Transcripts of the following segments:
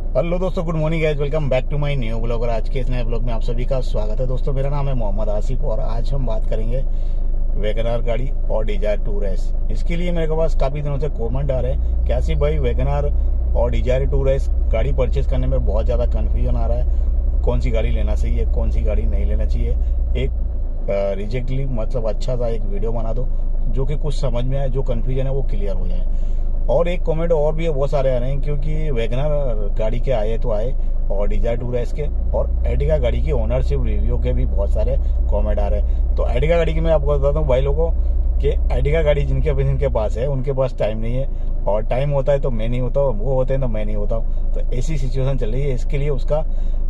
Hello दोस्तों, good morning guys, welcome back to my new blog. और आज के इस नए ब्लॉग में आप सभी का स्वागत है। दोस्तों, मेरा नाम है मोहम्मद आसिफ और आज हम बात करेंगे वैगनआर गाड़ी और डिजायर टूर एस। इसके लिए मेरे पास काफ़ी दिनों से कमेंट आ रहे हैं कि आसिफ भाई वैगनआर और डिजायर टूर एस गाड़ी परचेज करने में बहुत ज़्यादा कन्फ्यूजन आ रहा है, कौन सी गाड़ी लेना चाहिए, कौन सी गाड़ी नहीं लेना चाहिए। एक रिजेक्टली मतलब अच्छा सा एक वीडियो बना दो जो कि कुछ समझ में आए, जो कन्फ्यूजन है वो क्लियर हो जाए। और एक कमेंट और भी है, बहुत सारे आ रहे हैं क्योंकि वैगनआर गाड़ी के आए तो आए और डिजायर टूर एस के और एर्टिगा गाड़ी की ओनरशिप रिव्यू के भी बहुत सारे कमेंट आ रहे हैं। तो एर्टिगा गाड़ी की मैं आपको बताता हूँ भाई लोगों कि एर्टिगा गाड़ी जिनके पास है उनके पास टाइम नहीं है, और टाइम होता है तो मैं नहीं होता हूँ, वो होते हैं तो मैं नहीं होता हूँ। तो ऐसी सिचुएशन चल रही है। इसके लिए उसका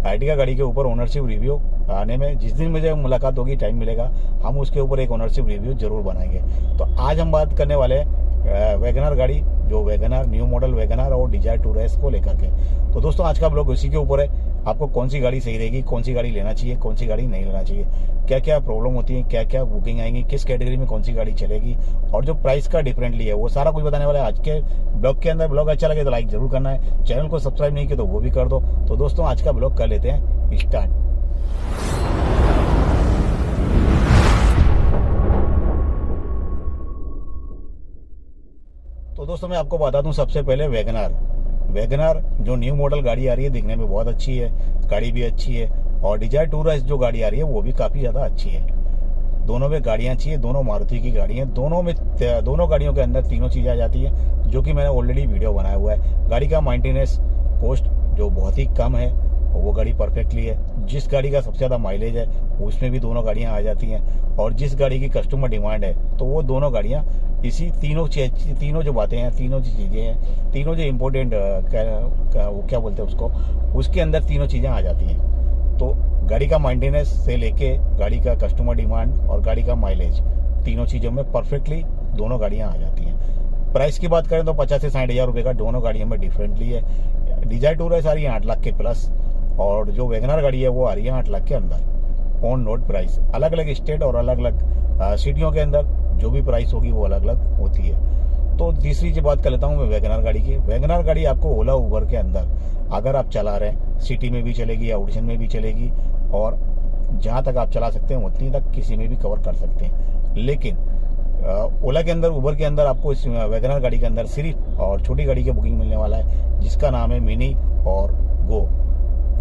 एर्टिगा गाड़ी के ऊपर ओनरशिप रिव्यू आने में, जिस दिन मुझे मुलाकात होगी, टाइम मिलेगा, हम उसके ऊपर एक ओनरशिप रिव्यू जरूर बनाएंगे। तो आज हम बात करने वाले हैं वैगनआर गाड़ी, जो वैगनआर न्यू मॉडल वैगनआर और डिजायर टूर एस को लेकर के। तो दोस्तों, आज का ब्लॉग उसी के ऊपर है। आपको कौन सी गाड़ी सही रहेगी, कौन सी गाड़ी लेना चाहिए, कौन सी गाड़ी नहीं लेना चाहिए, क्या क्या प्रॉब्लम होती है, क्या क्या बुकिंग आएंगी, किस कैटेगरी में कौन सी गाड़ी चलेगी, और जो प्राइस का डिफरेंटली है वो सारा कुछ बताने वाला है आज के ब्लॉग के अंदर। ब्लॉग अच्छा लगे तो लाइक जरूर करना है, चैनल को सब्सक्राइब नहीं किया तो वो भी कर दो। तो दोस्तों, आज का ब्लॉग कर लेते हैं स्टार्ट। तो दोस्तों, मैं आपको बता दूं सबसे पहले वैगनआर जो न्यू मॉडल गाड़ी आ रही है, दिखने में बहुत अच्छी है, गाड़ी भी अच्छी है। और डिजायर टूर एस जो गाड़ी आ रही है वो भी काफी ज्यादा अच्छी है। दोनों में गाड़ियां अच्छी है, दोनों मारुति की गाड़ी हैं। दोनों गाड़ियों के अंदर तीनों चीजें आ जाती है, जो कि मैंने ऑलरेडी वीडियो बनाया हुआ है। गाड़ी का मेंटेनेंस कॉस्ट जो बहुत ही कम है वो गाड़ी परफेक्टली है। जिस गाड़ी का सबसे ज्यादा माइलेज है उसमें भी दोनों गाड़ियां आ जाती हैं। और जिस गाड़ी की कस्टमर डिमांड है तो वो दोनों गाड़ियां इसी तीनों जो बातें हैं, तीनों जो चीजें हैं, तीनों जो इम्पोर्टेंट वो क्या बोलते हैं उसको, उसके अंदर तीनों चीजें आ जाती हैं। तो गाड़ी का मेंटेनेंस से लेके गाड़ी का कस्टमर डिमांड और गाड़ी का माइलेज, तीनों चीजों में परफेक्टली दोनों गाड़ियां आ जाती हैं। प्राइस की बात करें तो 50 से 60 हजार रुपए का दोनों गाड़ियों में डिफरेंटली है। डिजायर टूर एस आ रही है 8 लाख के प्लस, और जो वैगनआर गाड़ी है वो आ रही है 8 लाख के अंदर। ऑन रोड प्राइस अलग अलग स्टेट और अलग अलग सिटियों के अंदर जो भी प्राइस होगी वो अलग अलग होती है। तो तीसरी जो बात कर लेता हूँ मैं वैगनआर गाड़ी की। वैगनआर गाड़ी आपको ओला उबर के अंदर अगर आप चला रहे हैं, सिटी में भी चलेगी, ऑडिशन में भी चलेगी, और जहां तक आप चला सकते हैं उतनी तक किसी में भी कवर कर सकते हैं। लेकिन ओला के अंदर, उबर के अंदर आपको इस वैगनआर गाड़ी के अंदर सिर्फ और छोटी गाड़ी की बुकिंग मिलने वाला है, जिसका नाम है मिनी और गो।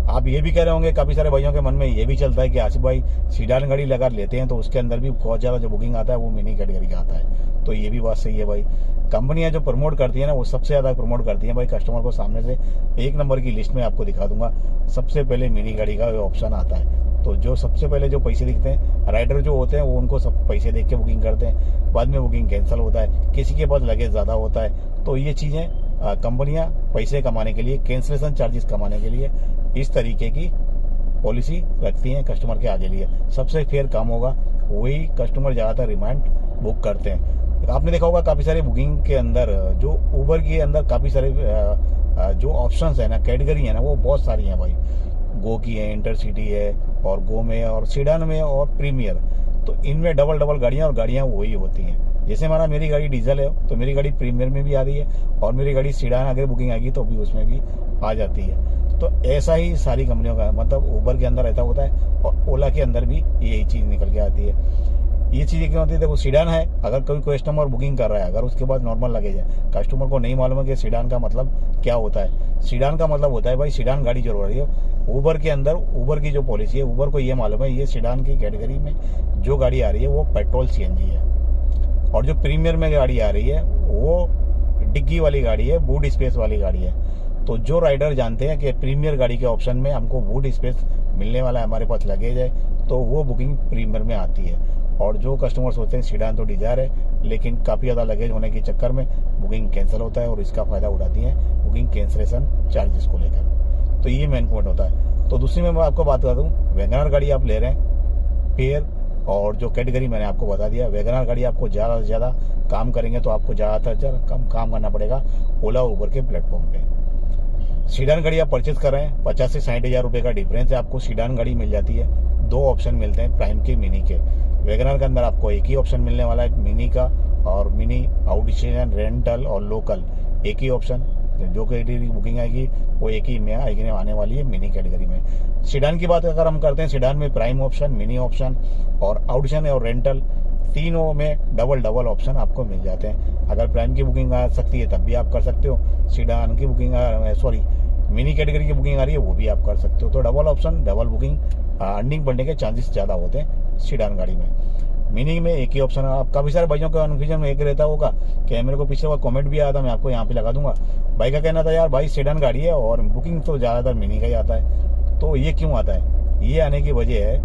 आप ये भी कह रहे होंगे, काफी सारे भाइयों के मन में ये भी चलता है कि आसिफ भाई सीडान गाड़ी लगा लेते हैं तो उसके अंदर भी बहुत ज्यादा जो बुकिंग आता है वो मिनी कैटेगरी का आता है। तो ये भी बात सही है भाई। कंपनियां जो प्रमोट करती है ना, वो सबसे ज्यादा प्रमोट करती है भाई कस्टमर को सामने से। एक नंबर की लिस्ट में आपको दिखा दूंगा, सबसे पहले मिनी गाड़ी का ऑप्शन आता है। तो जो सबसे पहले जो पैसे दिखते हैं, राइडर जो होते हैं वो उनको सब पैसे देख के बुकिंग करते हैं, बाद में बुकिंग कैंसिल होता है, किसी के पास लगेज ज्यादा होता है। तो ये चीजें कंपनियां पैसे कमाने के लिए, कैंसिलेशन चार्जेस कमाने के लिए इस तरीके की पॉलिसी रखती हैं कस्टमर के आगे लिए। सबसे फेयर काम होगा, वही कस्टमर ज्यादातर रिमांड बुक करते हैं। आपने देखा होगा काफी सारे बुकिंग के अंदर, जो उबर के अंदर काफी सारे जो ऑप्शंस है ना, कैटेगरी है ना, वो बहुत सारी हैं भाई। गो की है, इंटरसिटी है, और गो में, और सीडान में, और प्रीमियर। तो इनमें डबल डबल गाड़ियां, और गाड़ियां वही होती हैं। जैसे मेरी गाड़ी डीजल है तो मेरी गाड़ी प्रीमियर में भी आ रही है, और मेरी गाड़ी सीडान अगर बुकिंग आएगी तो भी उसमें भी आ जाती है। तो ऐसा ही सारी कंपनियों का, मतलब उबर के अंदर ऐसा होता है और ओला के अंदर भी यही चीज निकल के आती है। ये चीजें क्यों होती है? देखो, सीडान है, अगर कोई कस्टमर बुकिंग कर रहा है, अगर उसके पास नॉर्मल लगेज है, कस्टमर को नहीं मालूम है कि सीडान का मतलब क्या होता है। सीडान का मतलब होता है भाई सीडान गाड़ी जो हो रही है उबर के अंदर, उबर की जो पॉलिसी है, उबर को ये मालूम है ये सीडान की कैटेगरी में जो गाड़ी आ रही है वो पेट्रोल सीएनजी है, और जो प्रीमियर में गाड़ी आ रही है वो डिग्गी वाली गाड़ी है, बूट स्पेस वाली गाड़ी है। तो जो राइडर जानते हैं कि प्रीमियर गाड़ी के ऑप्शन में हमको बूट स्पेस मिलने वाला है, हमारे पास लगेज है, तो वो बुकिंग प्रीमियर में आती है। और जो कस्टमर्स होते हैं सीडान तो डिजायर है, लेकिन काफी ज्यादा लगेज होने के चक्कर में बुकिंग कैंसिल होता है, और इसका फायदा उठाती है बुकिंग कैंसिलेशन चार्जेस को लेकर। तो ये मेन पॉइंट होता है। तो दूसरी मैं आपको बात बता दूं, वैगनआर गाड़ी आप ले रहे हैं, फेयर और जो कैटेगरी मैंने आपको बता दिया, वैगनआर गाड़ी आपको ज्यादा से ज्यादा काम करेंगे तो आपको ज्यादातर कम काम करना पड़ेगा ओला उबर के प्लेटफॉर्म पे। सीडान गाड़ी आप परचेज कर रहे हैं, 50 से 60 हजार रुपए का डिफरेंस है, आपको सीडान गाड़ी मिल जाती है। 2 ऑप्शन मिलते हैं प्राइम के, मिनी के। वैगनआर के अंदर आपको एक ही ऑप्शन मिलने वाला है मिनी का, और मिनी आउट स्टेशन, रेंटल और लोकल एक ही ऑप्शन। जो कैटेगरी की बुकिंग आएगी वो एक ही में आएगी, आने वाली है मिनी कैटेगरी में। सीडान की बात अगर हम करते हैं, सीडान में प्राइम ऑप्शन, मिनी ऑप्शन और आउटशन और रेंटल, तीनों में डबल ऑप्शन आपको मिल जाते हैं। अगर प्राइम की बुकिंग आ सकती है तब भी आप कर सकते हो, सीडान की बुकिंग मिनी कैटेगरी की बुकिंग आ रही है वो भी आप कर सकते हो। तो double option, double booking, earning बढ़ने के चांसेस ज़्यादा होते हैं सीडान गाड़ी में। मिनी में एक ही ऑप्शन है। आप काफ़ी सारे भाइयों का कन्फ्यूजन में एक रहता होगा कि मेरे को पिछले बार कमेंट भी आया था, मैं आपको यहाँ पे लगा दूंगा। भाई का कहना था यार भाई सीडान गाड़ी है और बुकिंग तो ज़्यादातर मिनी का ही आता है, तो ये क्यों आता है? ये आने की वजह है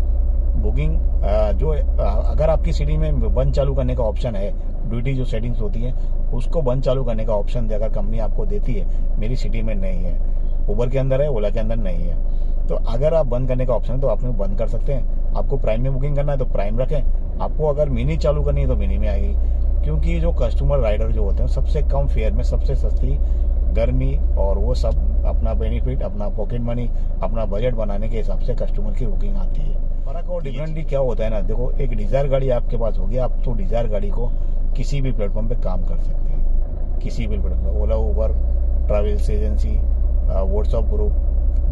बुकिंग अगर आपकी सिटी में बंद चालू करने का ऑप्शन है, ड्यूटी जो सेटिंग्स होती है उसको बंद चालू करने का ऑप्शन अगर कंपनी आपको देती है, मेरी सिटी में नहीं है, उबर के अंदर है, ओला के अंदर नहीं है, तो अगर आप बंद करने का ऑप्शन है तो आप बंद कर सकते हैं। आपको प्राइम में बुकिंग करना है तो प्राइम रखें, आपको अगर मिनी चालू करनी है तो मिनी में आएगी। क्योंकि जो कस्टमर राइडर जो होते हैं सबसे कम फेयर में सबसे सस्ती गर्मी और वो सब अपना बेनिफिट, अपना पॉकेट मनी, अपना बजट बनाने के हिसाब से कस्टमर की बुकिंग आती है। फर्क और डिफरेंटली क्या होता है ना, देखो एक डिजायर गाड़ी आपके पास होगी, आप तो डिजायर गाड़ी को किसी भी प्लेटफॉर्म पे काम कर सकते हैं, किसी भी प्लेटफॉर्म, ओला, उबर, ट्रैवल्स एजेंसी, व्हाट्सअप ग्रुप,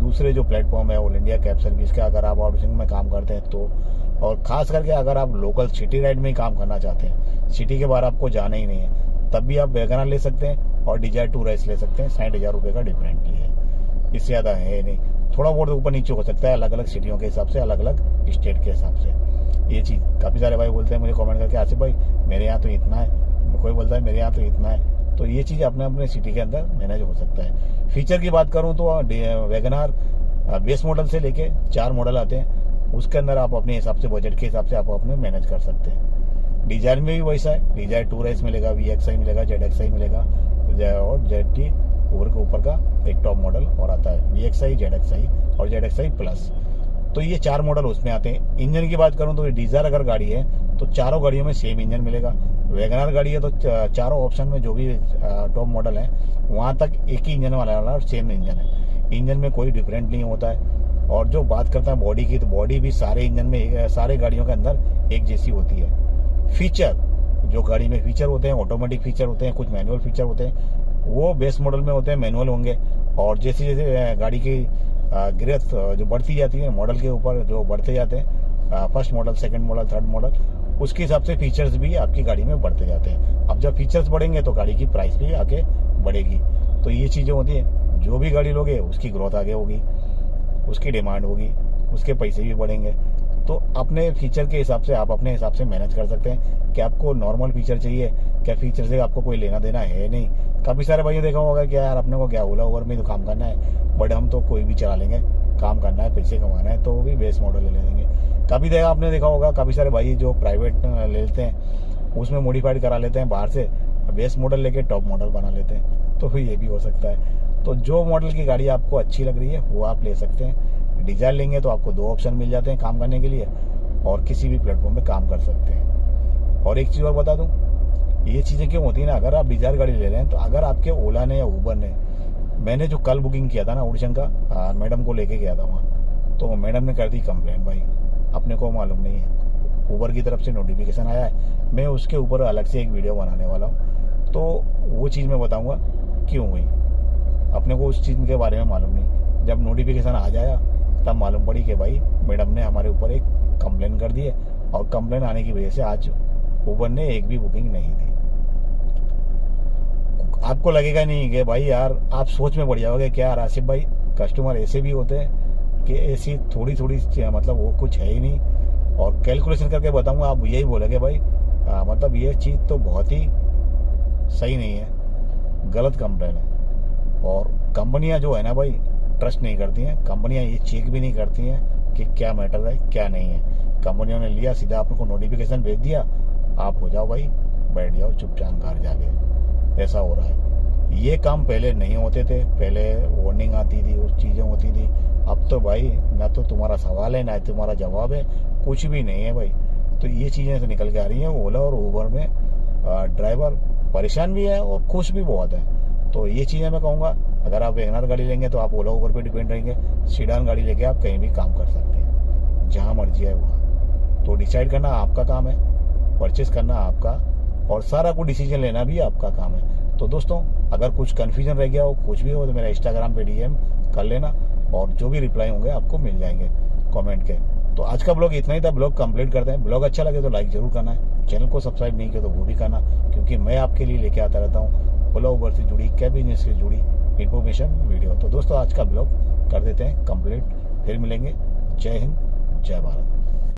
दूसरे जो प्लेटफॉर्म है ऑल इंडिया कैब सर्विस के, अगर आप आउटसोर्सिंग में काम करते हैं तो, और खास करके अगर आप लोकल सिटी राइड में ही काम करना चाहते हैं, सिटी के बाहर आपको जाना ही नहीं है, तब भी आप वैगनर ले सकते हैं और डिजायर टू रेस ले सकते हैं। 60,000 रुपये का डिफरेंटली है, इससे ज़्यादा है नहीं। थोड़ा बहुत ऊपर नीचे हो सकता है अलग अलग सिटियों के हिसाब से, अलग अलग स्टेट के हिसाब से। ये चीज़ काफ़ी सारे भाई बोलते हैं मुझे कमेंट करके, आसिफ भाई मेरे यहाँ तो इतना है, कोई बोलता है मेरे यहाँ तो इतना है, तो ये चीज़ अपने अपने सिटी के अंदर मैनेज हो सकता है। फीचर की बात करूँ तो वैगनर बेस मॉडल से लेके 4 मॉडल आते हैं, उसके अंदर आप अपने हिसाब से, बजट के हिसाब से आप अपने मैनेज कर सकते हैं। डिजायर में भी वैसा है, डिजायर टू रेस मिलेगा, VXI मिलेगा, ZXI मिलेगा और ZT उबर के ऊपर का एक टॉप मॉडल और आता है VXI, ZXI और ZXI प्लस। तो ये 4 मॉडल उसमें आते हैं। इंजन की बात करूं तो डिजायर अगर गाड़ी है तो चारों गाड़ियों में सेम इंजन मिलेगा। वैगनर गाड़ी है तो चारों ऑप्शन में जो भी टॉप मॉडल है वहां तक एक ही इंजन वाला और सेम इंजन है, इंजन में कोई डिफरेंट नहीं होता है। और जो बात करता है बॉडी की, तो बॉडी भी सारे इंजन में, सारे गाड़ियों के अंदर एक जैसी होती है। फीचर, जो गाड़ी में फीचर होते हैं ऑटोमेटिक फीचर होते हैं, कुछ मैनुअल फीचर होते हैं, वो बेस मॉडल में होते हैं, मैनुअल होंगे। और जैसे जैसे गाड़ी की ग्रेथ जो बढ़ती जाती है, मॉडल के ऊपर जो बढ़ते जाते हैं, first model, second model, third model, उसके हिसाब से फीचर्स भी आपकी गाड़ी में बढ़ते जाते हैं। अब जब फीचर्स बढ़ेंगे तो गाड़ी की प्राइस भी आगे बढ़ेगी। तो ये चीज़ें होती हैं, जो भी गाड़ी लोगे उसकी ग्रोथ आगे होगी, उसकी डिमांड होगी, उसके पैसे भी बढ़ेंगे। तो अपने फीचर के हिसाब से आप अपने हिसाब से मैनेज कर सकते हैं कि आपको नॉर्मल फीचर चाहिए, क्या फीचर से आपको कोई लेना देना है नहीं। काफ़ी सारे भाइयों देखा होगा कि यार अपने को क्या ओला उबर में तो काम करना है, बट हम तो कोई भी चला लेंगे, काम करना है, पैसे कमाना है, तो वो भी बेस मॉडल ले लेंगे। काफ़ी देखा आपने देखा होगा, काफ़ी सारे भाई जो प्राइवेट ले लेते हैं उसमें मॉडिफाइड करा लेते हैं बाहर से, बेस मॉडल लेके टॉप मॉडल बना लेते हैं, तो फिर ये भी हो सकता है। तो जो मॉडल की गाड़ी आपको अच्छी लग रही है वो आप ले सकते हैं। डिजायर लेंगे तो आपको 2 ऑप्शन मिल जाते हैं काम करने के लिए, और किसी भी प्लेटफॉर्म पे काम कर सकते हैं। और एक चीज़ और बता दूं, ये चीज़ें क्यों होती है ना, अगर आप डिजायर गाड़ी ले रहे हैं तो अगर आपके ओला ने या उबर ने, मैंने जो कल बुकिंग किया था ना ऑडिशन का, मैडम को लेके गया था वहाँ, तो मैडम ने कर दी कंप्लेंट, भाई अपने को मालूम नहीं है, उबर की तरफ से नोटिफिकेशन आया है, मैं उसके ऊपर अलग से एक वीडियो बनाने वाला हूँ, तो वो चीज़ मैं बताऊँगा क्यों हुई। अपने को उस चीज़ के बारे में मालूम नहीं, जब नोटिफिकेशन आ जाया तब मालूम पड़ी कि भाई मैडम ने हमारे ऊपर एक कंप्लेन कर दी है, और कंप्लेन आने की वजह से आज उबर ने एक भी बुकिंग नहीं दी। आपको लगेगा नहीं कि भाई यार, आप सोच में पड़ जाओगे क्या यार आसिफ भाई, कस्टमर ऐसे भी होते हैं कि ऐसी थोड़ी थोड़ी मतलब वो कुछ है ही नहीं, और कैलकुलेशन करके बताऊंगा आप यही बोलोगे भाई मतलब ये चीज़ तो बहुत ही सही नहीं है, गलत कंप्लेन है। और कंपनियां जो है ना भाई, ट्रस्ट नहीं करती हैं कंपनियां, ये चेक भी नहीं करती हैं कि क्या मैटर है क्या नहीं है। कंपनियों ने लिया सीधा आपको नोटिफिकेशन भेज दिया, आप हो जाओ भाई, बैठ जाओ चुपचाप घर जाके, ऐसा हो रहा है। ये काम पहले नहीं होते थे, पहले वार्निंग आती थी, उस चीज़ें होती थी। अब तो भाई ना तो तुम्हारा सवाल है ना तुम्हारा जवाब है, कुछ भी नहीं है भाई। तो ये चीज़ें तो निकल के आ रही हैं। ओला और उबर में ड्राइवर परेशान भी है और खुश भी बहुत है। तो ये चीज़ें मैं कहूँगा, अगर आप वैगनर गाड़ी लेंगे तो आप ओला उबर पे डिपेंड रहेंगे, सीडान गाड़ी लेके आप कहीं भी काम कर सकते हैं, जहाँ मर्जी है वहाँ। तो डिसाइड करना आपका काम है, परचेस करना आपका, और सारा कुछ डिसीजन लेना भी आपका काम है। तो दोस्तों अगर कुछ कन्फ्यूजन रह गया हो, कुछ भी हो, तो मेरा इंस्टाग्राम पे DM कर लेना और जो भी रिप्लाई होंगे आपको मिल जाएंगे कमेंट के। तो आज का ब्लॉग इतना ही था, ब्लॉग कंप्लीट करते हैं। ब्लॉग अच्छा लगे तो लाइक जरूर करना है, चैनल को सब्सक्राइब नहीं किया तो वो भी करना, क्योंकि मैं आपके लिए लेके आता रहता हूँ ओला उबर से जुड़ी, कैब बिजनेस से जुड़ी इन्फॉर्मेशन वीडियो। तो दोस्तों आज का ब्लॉग कर देते हैं कंप्लीट, फिर मिलेंगे। जय हिंद, जय भारत।